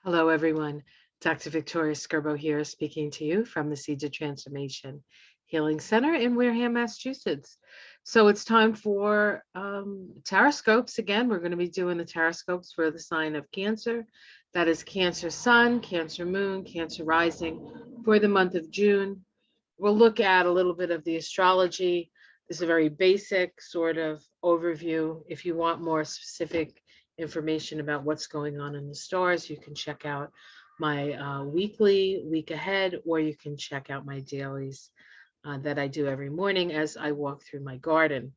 Hello, everyone. Dr. Victoria Skirbo here, speaking to you from the Seeds of Transformation Healing Center in Wareham, Massachusetts. So it's time for Taroscopes again. We're going to be doing the Taroscopes for the sign of Cancer. That is Cancer Sun, Cancer Moon, Cancer Rising for the month of June. We'll look at a little bit of the astrology. This is a very basic sort of overview. If you want more specific information about what's going on in the stars, you can check out my weekly, week ahead, or you can check out my dailies that I do every morning as I walk through my garden.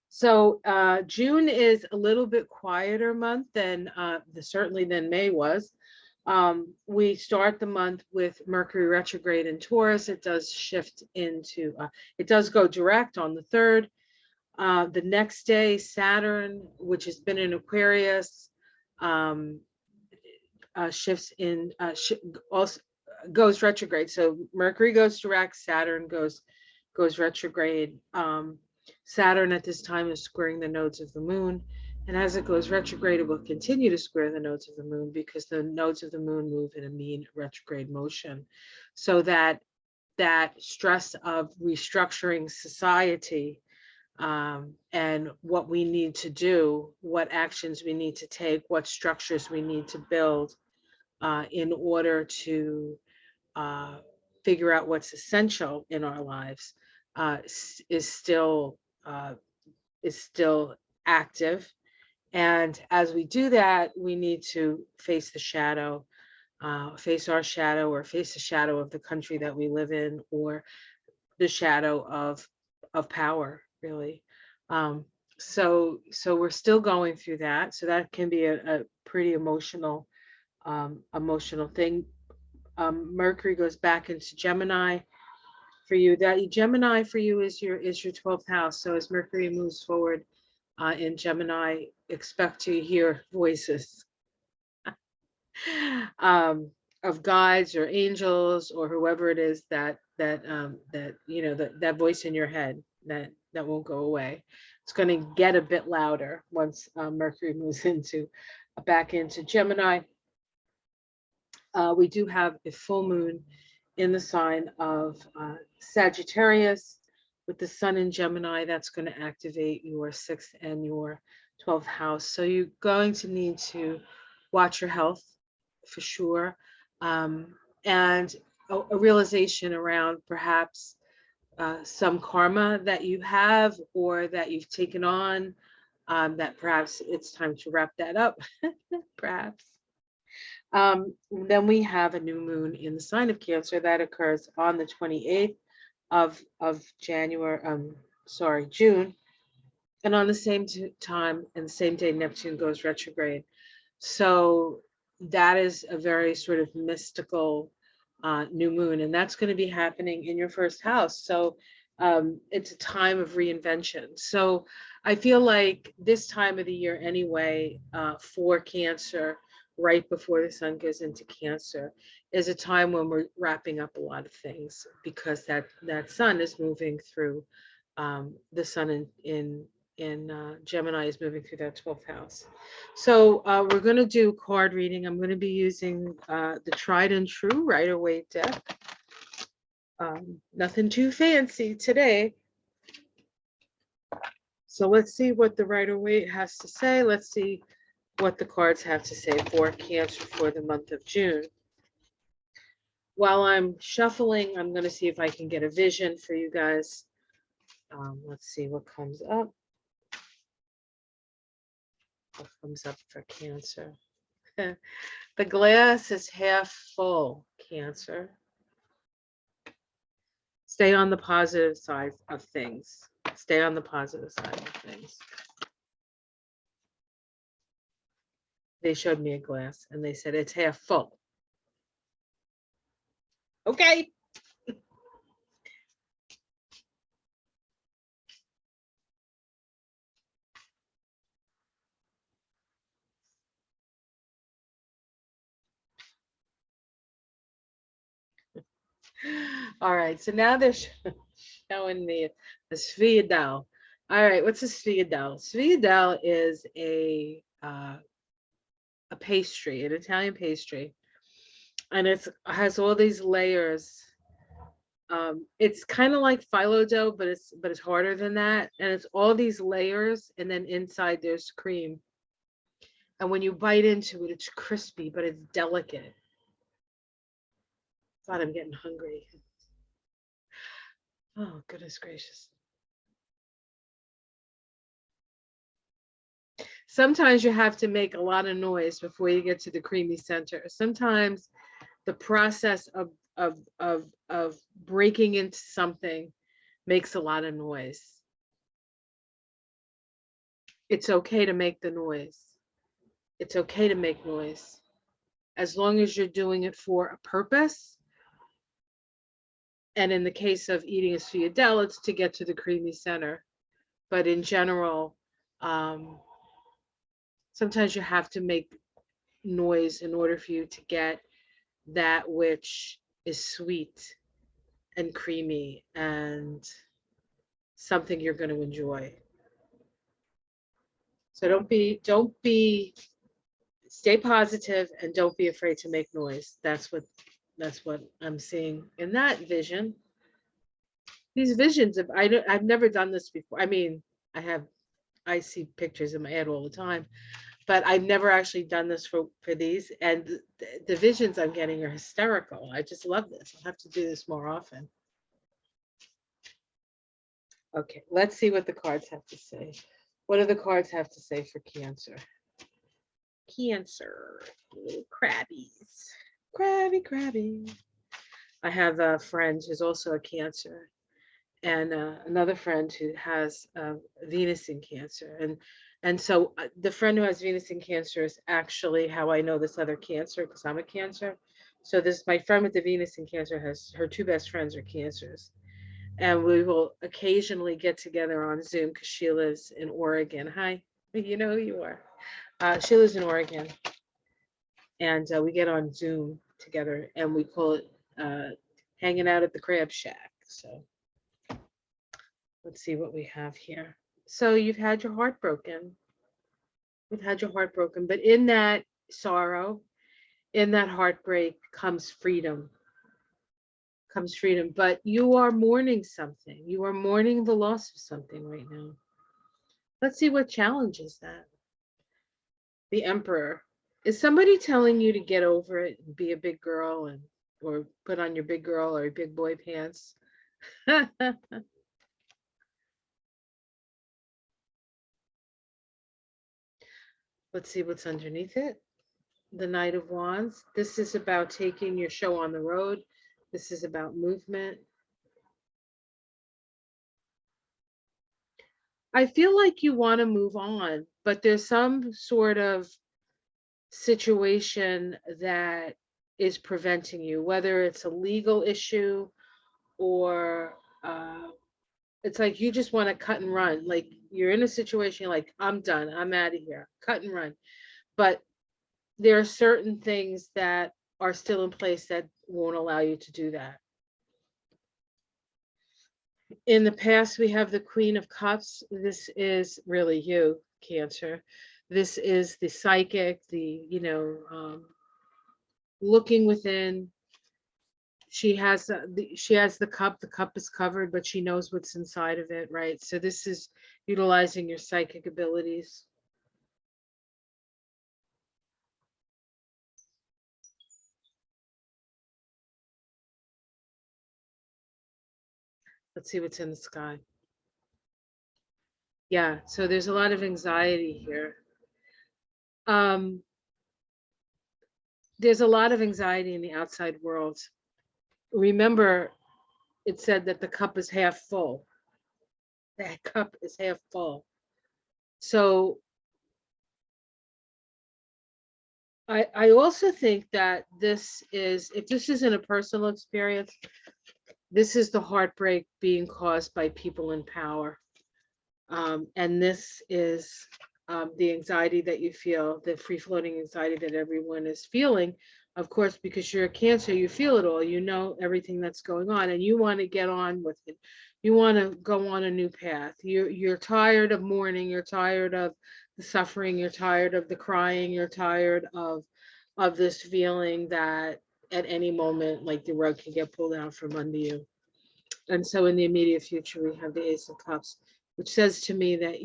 So June is a little bit quieter month than certainly than May was. We start the month with Mercury retrograde in Taurus. It does shift into, it does go direct on the 3rd. The next day, Saturn, which has been in Aquarius, shifts in, also goes retrograde. So Mercury goes direct, Saturn goes retrograde. Saturn at this time is squaring the nodes of the moon. And as it goes retrograde, it will continue to square the nodes of the moon because the nodes of the moon move in a mean retrograde motion. So that stress of restructuring society and what we need to do, what actions we need to take, what structures we need to build in order to figure out what's essential in our lives is still active. And as we do that, we need to face the shadow, face our shadow, or face the shadow of the country that we live in, or the shadow of power, really. So we're still going through that. So that can be a pretty emotional thing. Mercury goes back into Gemini for you. That Gemini for you is your 12th house. So as Mercury moves forward in Gemini, expect to hear voices of guides or angels or whoever it is that you know, that voice in your head that won't go away. It's going to get a bit louder once Mercury moves into back into Gemini. We do have a full moon in the sign of Sagittarius with the sun in Gemini. That's going to activate your 6th and your 12th house. So you're going to need to watch your health for sure. And a realization around perhaps some karma that you have or that you've taken on, that perhaps it's time to wrap that up, perhaps. Then we have a new moon in the sign of Cancer that occurs on the 28th of January, June. And on the same time and the same day, Neptune goes retrograde. So that is a very sort of mystical new moon, and that's going to be happening in your 1st house. So it's a time of reinvention. So I feel like this time of the year anyway, for Cancer, right before the sun goes into Cancer, is a time when we're wrapping up a lot of things because that sun is moving through, the sun in Gemini is moving through that 12th house. So we're going to do card reading. I'm going to be using the tried and true Rider Waite deck. Nothing too fancy today. So let's see what the Rider Waite has to say. Let's see what the cards have to say for Cancer for the month of June. While I'm shuffling, I'm going to see if I can get a vision for you guys. Let's see what comes up. What comes up for Cancer? The glass is half full, Cancer. Stay on the positive side of things. Stay on the positive side of things. They showed me a glass and they said it's half full. Okay. All right, so now they're showing me a Sviadal. All right, what's a Sviadal? Sviadal is a a pastry, an Italian pastry, and it has all these layers. It's kind of like phyllo dough, but it's harder than that, and it's all these layers, and then inside there's cream. And when you bite into it, it's crispy, but it's delicate. God, I'm getting hungry. Oh, goodness gracious. Sometimes you have to make a lot of noise before you get to the creamy center. Sometimes the process of breaking into something makes a lot of noise. It's okay to make the noise. It's okay to make noise. As long as you're doing it for a purpose. And in the case of eating a suyadel, it's to get to the creamy center. But in general, um, sometimes you have to make noise in order for you to get that which is sweet and creamy and something you're going to enjoy. So stay positive and don't be afraid to make noise. That's what I'm seeing in that vision. These visions of I've never done this before. I mean, I see pictures in my head all the time, but I've never actually done this for these, and the visions I'm getting are hysterical. I just love this. I'll have to do this more often. Okay, let's see what the cards have to say. What do the cards have to say for Cancer? Cancer, little crabbies, crabby. I have a friend who's also a Cancer, and another friend who has Venus in Cancer, and so the friend who has Venus in Cancer is actually how I know this other Cancer, because I'm a Cancer. So this my friend with the Venus in Cancer has her two best friends are Cancers, and we will occasionally get together on Zoom because she lives in Oregon. Hi, you know who you are. She lives in Oregon, and we get on Zoom together, and we call it hanging out at the Crab Shack. So let's see what we have here. So you've had your heart broken. You've had your heart broken, but in that sorrow, in that heartbreak comes freedom. Comes freedom. But you are mourning something. You are mourning the loss of something right now. Let's see what challenges that. The Emperor. Is somebody telling you to get over it and be a big girl and or put on your big girl or big boy pants? Let's see what's underneath it. The Knight of Wands. This is about taking your show on the road. This is about movement. I feel like you want to move on, but there's some sort of situation that is preventing you, whether it's a legal issue or it's like you just want to cut and run. Like you're in a situation like, I'm done, I'm out of here, cut and run. But there are certain things that are still in place that won't allow you to do that. In the past, we have the Queen of Cups. This is really you, Cancer. This is the psychic, looking within. She has the cup. The cup is covered, but she knows what's inside of it, right? So this is utilizing your psychic abilities. Let's see what's in the sky. Yeah, so there's a lot of anxiety here. There's a lot of anxiety in the outside world. Remember, it said that the cup is half full. That cup is half full. So I also think that if this isn't a personal experience, this is the heartbreak being caused by people in power. And this is the anxiety that you feel, the free-floating anxiety that everyone is feeling. Of course, because you're a Cancer, you feel it all. You know everything that's going on, and you want to get on with it. You want to go on a new path. You're tired of mourning. You're tired of the suffering, you're tired of the crying, you're tired of this feeling that at any moment, like the rug can get pulled out from under you. And so in the immediate future, we have the Ace of Cups, which says to me that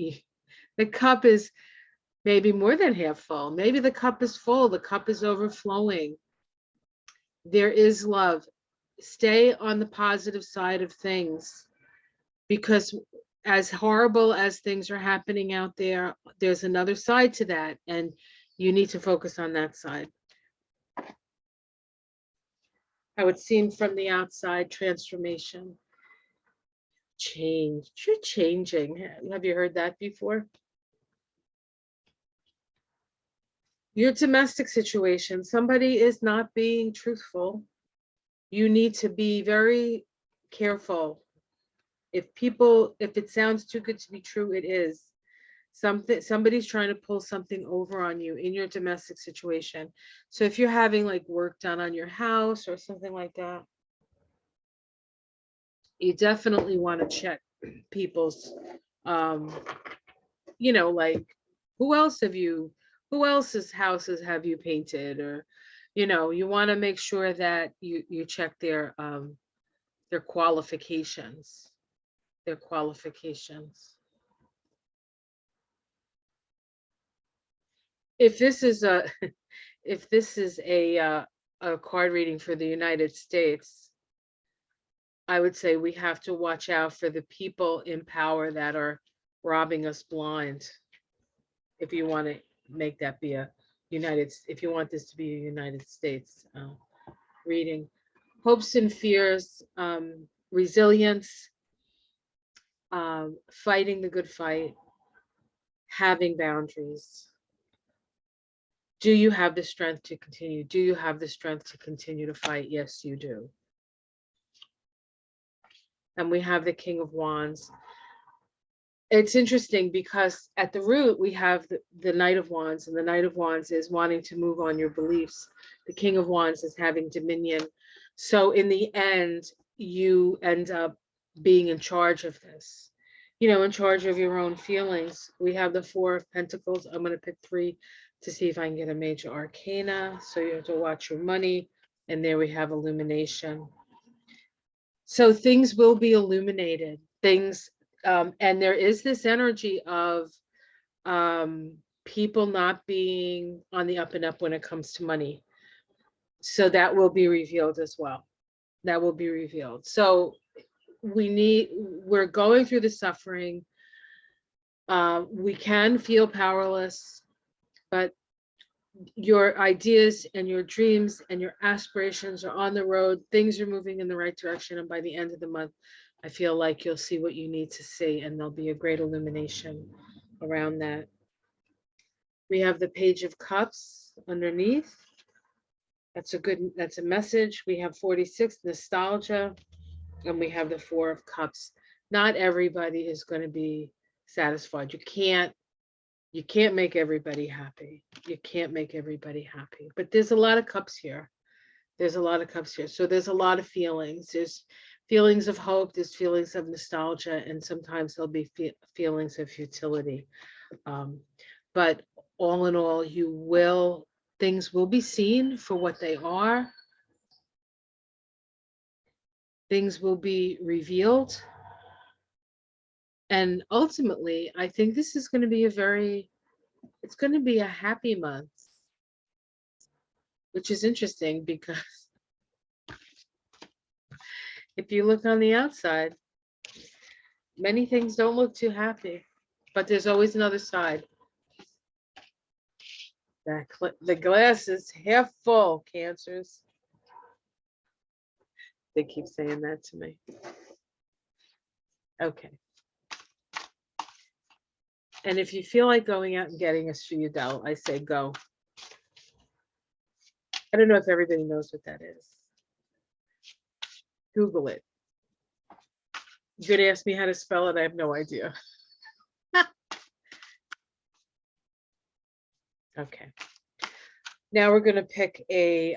the cup is maybe more than half full. Maybe the cup is full, the cup is overflowing. There is love. Stay on the positive side of things, because as horrible as things are happening out there, there's another side to that, and you need to focus on that side. How it seemed from the outside, transformation, change. You're changing. Have you heard that before? Your domestic situation, somebody is not being truthful. You need to be very careful. If it sounds too good to be true, it is. Somebody's trying to pull something over on you in your domestic situation. So if you're having like work done on your house or something like that, you definitely want to check people's, like, who else's houses have you painted, or, you want to make sure that you check their qualifications, their qualifications. If this is a if this is a card reading for the United States, I would say we have to watch out for the people in power that are robbing us blind. If you want to make that be if you want this to be a United States reading, hopes and fears, resilience, fighting the good fight, having boundaries. Do you have the strength to continue? Do you have the strength to continue to fight? Yes, you do. And we have the King of Wands. It's interesting because at the root, we have the Knight of Wands, and the Knight of Wands is wanting to move on your beliefs. The King of Wands is having dominion. So in the end, you end up being in charge of this, in charge of your own feelings. We have the Four of Pentacles. I'm going to pick 3 to see if I can get a major arcana. So you have to watch your money. And there we have illumination. So things will be illuminated. And there is this energy of people not being on the up and up when it comes to money. So that will be revealed as well. That will be revealed. So we're going through the suffering. We can feel powerless, but your ideas and your dreams and your aspirations are on the road. Things are moving in the right direction. And by the end of the month, I feel like you'll see what you need to see, and there'll be a great illumination around that. We have the Page of Cups underneath. That's a message. We have 46, nostalgia, and we have the Four of Cups. Not everybody is going to be satisfied. You can't make everybody happy. You can't make everybody happy. But there's a lot of cups here. There's a lot of cups here. So there's a lot of feelings. There's feelings of hope. There's feelings of nostalgia. And sometimes there'll be feelings of futility. But all in all, things will be seen for what they are. Things will be revealed. And ultimately, I think this is going to be it's going to be a happy month, which is interesting because if you look on the outside, many things don't look too happy, but there's always another side. The glass is half full, Cancers. They keep saying that to me. Okay. And if you feel like going out and getting a Shuyadel, I say go. I don't know if everybody knows what that is. Google it. You're going to ask me how to spell it. I have no idea. Okay. Now we're going to pick a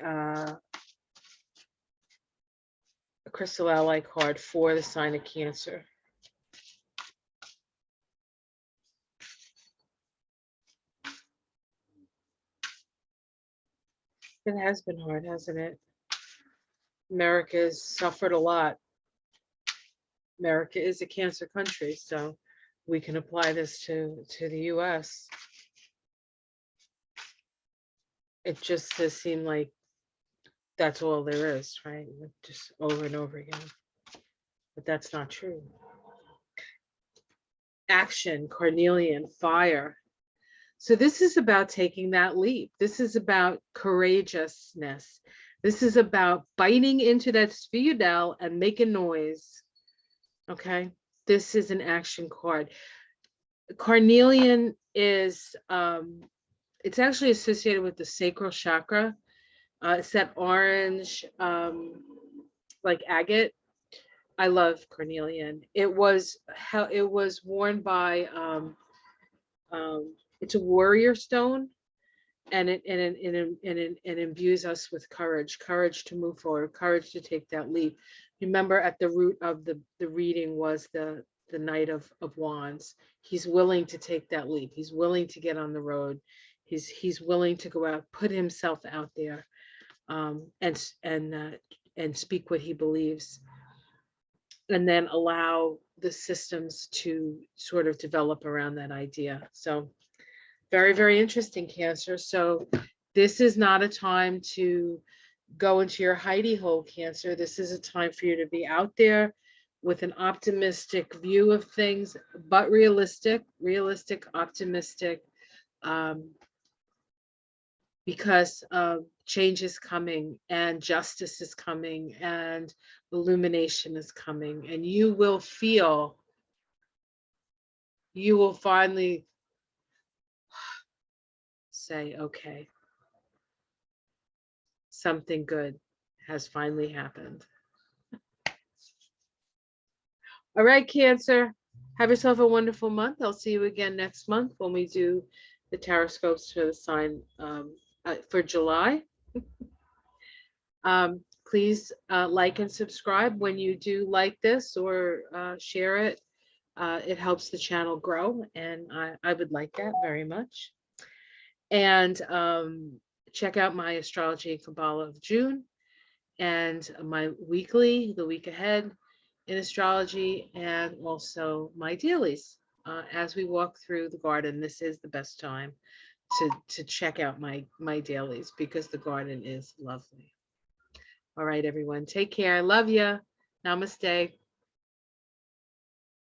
crystal ally card for the sign of Cancer. It has been hard, hasn't it? America has suffered a lot. America is a cancer country, so we can apply this to the US. It just does seem like that's all there is, right? Just over and over again. But that's not true. Action, carnelian, fire. So this is about taking that leap. This is about courageousness. This is about biting into that sphudel and making noise. Okay. This is an action card. Carnelian is it's actually associated with the sacral chakra. It's that orange like agate. I love carnelian. It was how it was worn by it's a warrior stone, and it imbues us with courage to move forward, courage to take that leap. Remember, at the root of the reading was the Knight of Wands. He's willing to take that leap. He's willing to get on the road. He's willing to go out, put himself out there, and speak what he believes, and then allow the systems to sort of develop around that idea. So very, very interesting, Cancer. So this is not a time to go into your hidey hole, Cancer. This is a time for you to be out there with an optimistic view of things, but realistic, optimistic, because change is coming and justice is coming and illumination is coming, and you will finally say, okay, something good has finally happened. All right, Cancer, have yourself a wonderful month. I'll see you again next month when we do the tarot scopes for the sign for July. Please like and subscribe when you do like this, or share it. It helps the channel grow, and I would like that very much. And check out my Astrology and Kabbalah of June, and my weekly, the week ahead in astrology, and also my dailies. As we walk through the garden, this is the best time to check out my dailies, because the garden is lovely. All right, everyone, take care. I love you. Namaste.